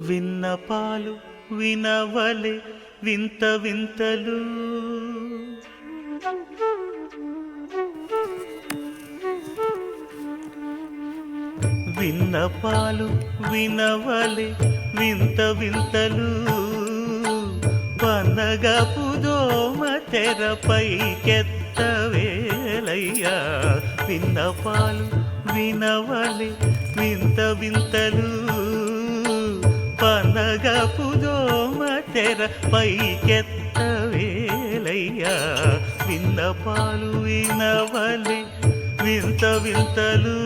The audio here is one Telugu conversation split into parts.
విన్నపాలు వినవలే వింత వింతలు విన్నపాలు వినవలే వింత వింతలు పన్నగపు దోమ తెరపైకెత్తవేలయ్యా విన్నపాలు వినవలే వింత వింతలు పన్నగపు దోమ తెరపైకెత్తవేలయ్యా విన్నపాలు వినవలే వింత వింతలు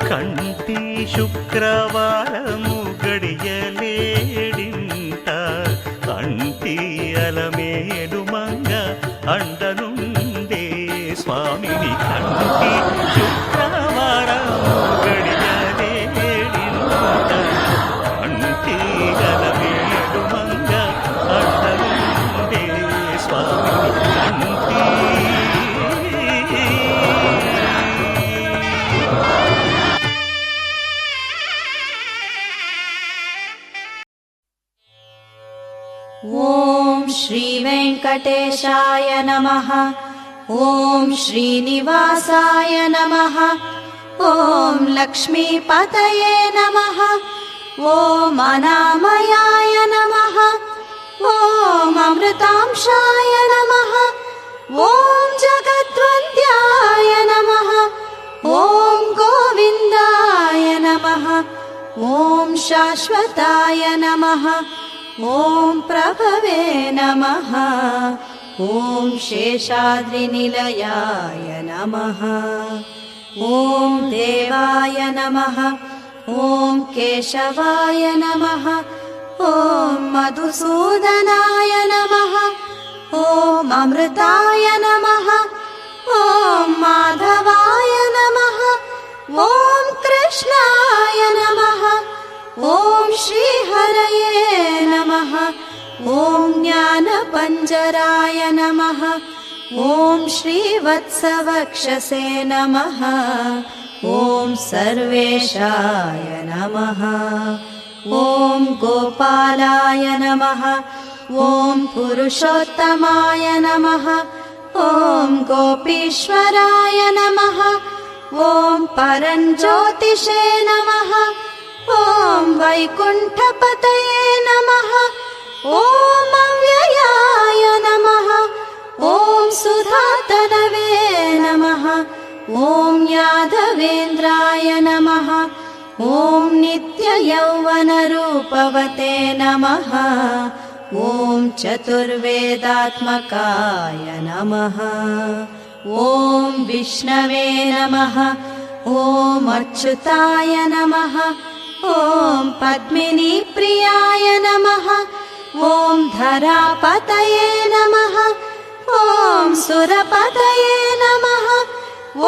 కంటి శుక్రవారము గడియలేడింట కంటి అలమేడు మంగ అండనుండే స్వామిని కంటి శుక్రవారము గడియలేడింట కంటి అలమేడు మంగ అండనుండే స్వామిని కంటి ఓం శ్రీ వెంకటేశాయ నమః. ఓం శ్రీనివాసాయ నమః. ఓం లక్ష్మీపతయే నమః. ఓం అనామయాయ నమః. ఓం అమృతాంశాయ నమః. ఓం జగద్వంద్యాయ నమః. ఓం గోవిందాయ నమః. ఓం శాశ్వతాయ నమః. ఓం ప్రభవే నమః. ఓం శేషాద్రినిలయాయ నమః. ఓం దేవాయ నమః. ఓం కేశవాయ నమః. ఓం మధుసూదనాయ నమః. ఓం అమృతాయ నమః. ఓం మాధవాయ నమః. ఓం కృష్ణాయ నమః. ఓం శ్రీహరయే నమః. ఓం జ్ఞానపంజరాయ నమః. ఓం శ్రీవత్సవక్షసే నమః. ఓం సర్వేశాయ నమః. ఓం గోపాలాయ నమః. ఓం పురుషోత్తమాయ నమః. ఓం గోపీశ్వరాయ నమః. ఓం పరంజ్యోతిషే నమః. ఓం వైకుంఠపతయే నమః. ఓం అవ్యయాయ నమః. ఓం సుధాతనవే నమః. ఓం యాదవేంద్రాయ నమః. ఓం నిత్యయౌవనరూపవతే నమః. ఓం చతుర్వేదాత్మకాయ నమః. ఓం విష్ణవే నమః. ఓం అచ్యుతాయ నమః. ఓం పద్మినీ ప్రియాయ నమః. ఓం ధరాపతయే నమః. ఓం సురపతయే నమః.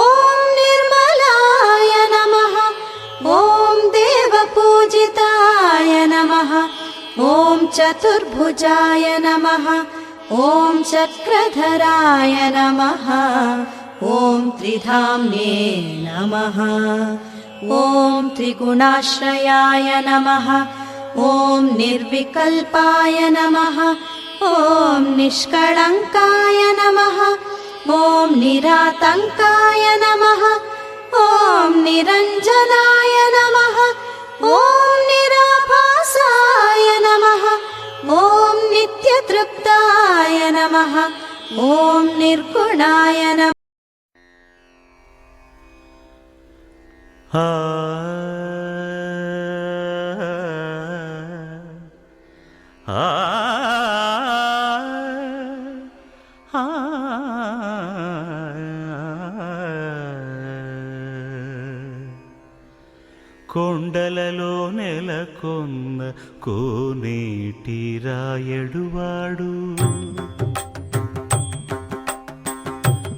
ఓం నిర్మలాయ నమః. ఓం దేవపూజితాయ నమః. ఓం చతుర్భుజాయ నమః. ఓం చక్రధరాయ నమః. ఓం త్రిధామ్నే నమః. ఓం త్రిగుణాశ్రయాయ నమః. ఓం నిర్వికల్పాయ నమః. ఓం నిష్కళంకాయ నమః. ఓం నిరాతంకాయ నమః. ఓం నిరంజనాయ నమః. ఓం నిరాభాసాయ నమః. ఓం నిత్యతృప్తాయ నమః. ఓం నిర్గుణాయ నమః. కొండలలో నెలకొన్న కోనేటి రాయడువాడు,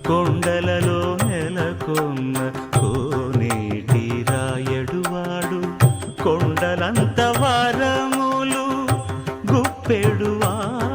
కొండలలో నెలకొన్న కోనేటి రాయడువాడు, కొండల కంతవారములు గుప్పెడు వారములు